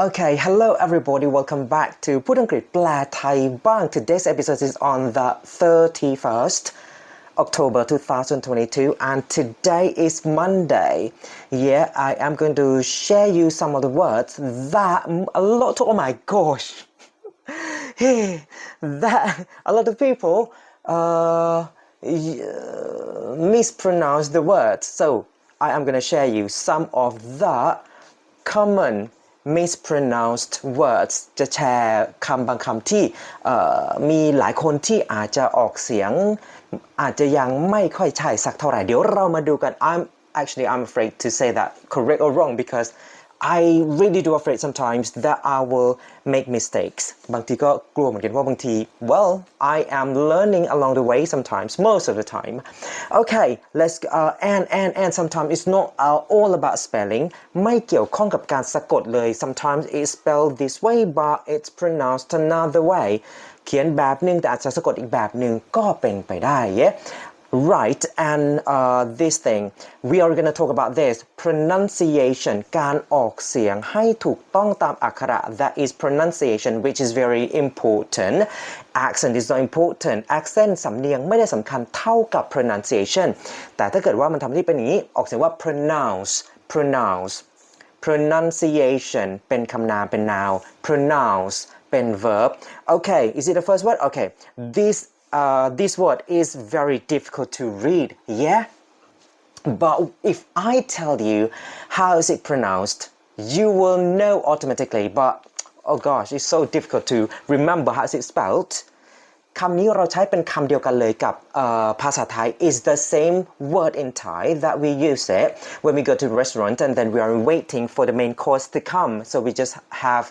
Okay, hello everybody. Welcome back to พูดอังกฤษแปลไทยบ้าง Today's episode is on the 31st October 2022 and today is Monday. Yeah, I am going to share you some of the words that oh my gosh. That a lot of people mispronounce the words. So I am going to share you some of the common mispronounced words จะแชร์คำบางคำที่มีหลายคนที่อาจจะออกเสียงอาจจะยังไม่ค่อยใช่สักเท่าไหร่เดี๋ยวเรามาดูกัน I'm afraid to say that correct or wrong because I really do afraid sometimes that I will make mistakes บางทีก็กลัวเหมือนกันว่าบางที well I am learning along the way sometimes most of the time okay let's and sometimes it's not all about spelling ไม่เกี่ยวข้องกับการสะกดเลย sometimes it's spelled this way but it's pronounced another way เขียนแบบนึงแต่อาจจะสะกดอีกแบบนึงก็เป็นไปได้ yeah Right, and this thing, we are going to talk about this pronunciation การออกเสียงให้ถูกต้องตามอักขระ that is pronunciation which is very important accent is not important accent สำเนียงไม่ได้สำคัญเท่ากับ pronunciation แต่ถ้าเกิดว่ามันทำที่เป็นอย่างนี้ออกเสียงว่า pronounceเป็นคำนามเป็น noun pronounce เป็น verb okay is it the first word okay this word is very difficult to read, yeah? But if I tell you how is it pronounced, you will know automatically. But oh gosh, it's so difficult to remember how is it spelled. คำนี้เราใช้เป็นคำเดียวกันเลยกับภาษาไทย is the same word in Thai that we use it when we go to the restaurant and then we are waiting for the main course to come. So we just have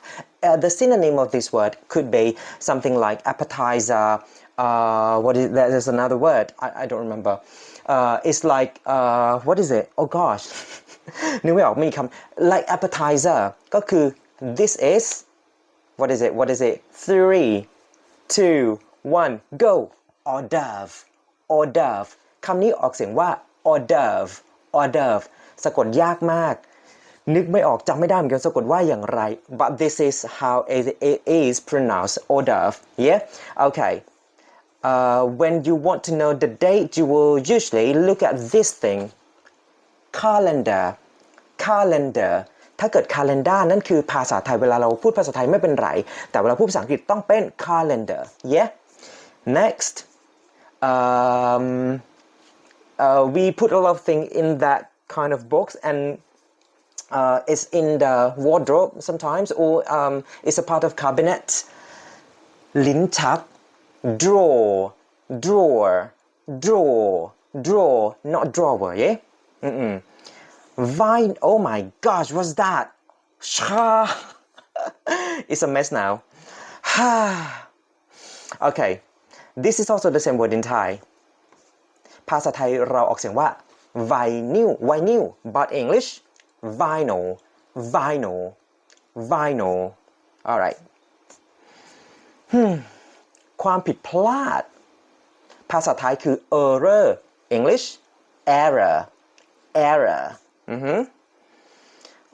the synonym of this word could be something like appetizer. What is there's another word I don't remember it's like what is it oh gosh นึกไม่ออกมีคำ like appetizer ก็คือ this is what is it 3 2 1 go hors d'oeuvre คำนี้ออกเสียงว่า hors d'oeuvre สะกดยากมากนึกไม่ออกจำไม่ได้เหมือนกันสะกดว่าอย่างไร but this is how it is pronounced hors d'oeuvre yeah okay when you want to know the date, you will usually look at this thing calendar ถ้าเกิด calendar นั่นคือภาษาไทยเวลาเราพูดภาษาไทยไม่เป็นไรแต่เวลาพูดภาษาอังกฤษต้องเป็น calendar yeah next we put a lot of things in that kind of box and it's in the wardrobe sometimes or it's a part of cabinet ลิ้นชักdrawer not drawer yeah vine oh my gosh what's that it's a mess now okay this is also the same word in Thai ภาษาไทยเราออกเสียงว่า vinyl but English vinyl alright ความผิดพลาดภาษาไทยคือ error English error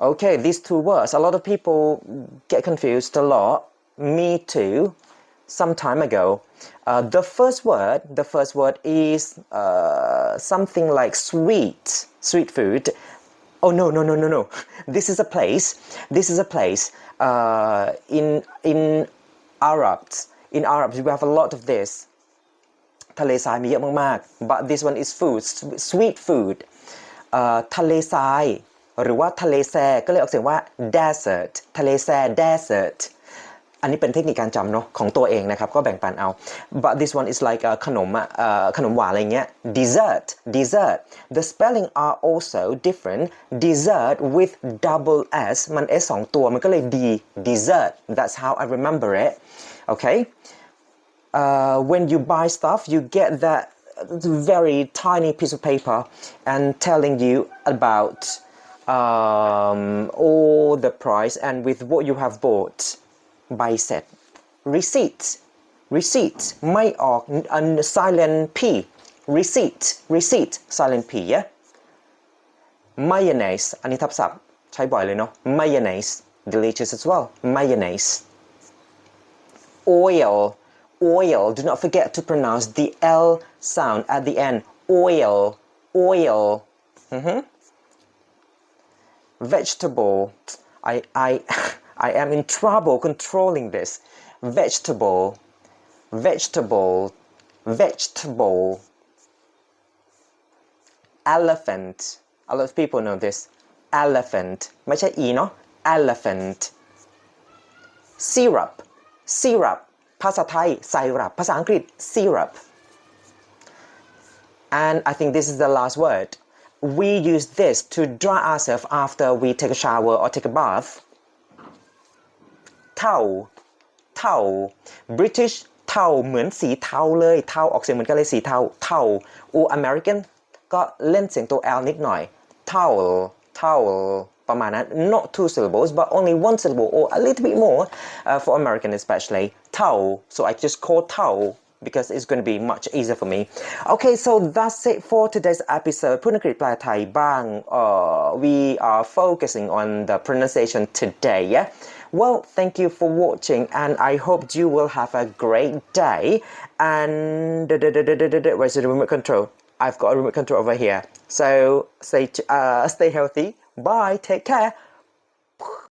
okay these two words a lot of people get confused a lot me too some time ago the first word is something like sweet food oh no this is a place in Arabs we have a lot of this ทะเลทรายมีเยอะมากๆ but this one is food sweet food ทะเลทรายหรือว่าทะเลแซก็เลยออกเสียงว่า desert ทะเลแซ desert อันนี้เป็นเทคนิคการจำเนาะของตัวเองนะครับก็แบ่งปันเอา but this one is like ขนมหวานอะไรเงี้ย dessert the spelling are also different dessert with double s มัน s 2ตัวมันก็เลย dessert that's how I remember it okay when you buy stuff you get that very tiny piece of paper and telling you about all the price and with what you have bought ใบเสร็จ receipt ไม่ออก silent p receipt silent p yeah mayonnaise อันนี้ทับศัพท์ใช้บ่อยเลยเนาะ mayonnaise delicious as well. Mayonnaise. Oil. Oil. Do not forget to pronounce the L sound at the end. Oil. Oil. Vegetable. I am in trouble controlling this. Vegetable. Vegetable. Vegetable. Elephant. A lot of people know this. Elephant. ไม่ใช่ e เนาะ Elephant. Syrup. Syrup. ภาษาไทย syrup ภาษาอังกฤษ syrup. And I think this is the last word. We use this to dry ourselves after we take a shower or take a bath. Towel. Towel. British towel เหมือนสีเทาเลยเทาออกเสียงเหมือนกันเลยสีเทา towel American ก็เล่นเสียงตัว L นิดหน่อย towel towel ประมาณนั้น not two syllables but only one syllable or a little bit more for American especially towel so I just call towel because it's going to be much easier for me. Okay, so that's it for today's episode. พูดอังกฤษแปลไทยบ้าง we are focusing on the pronunciation today, yeah? Well, thank you for watching and I hope you will have a great day. And where's the remote control? I've got a remote control over here. So stay healthy. Bye. Take care.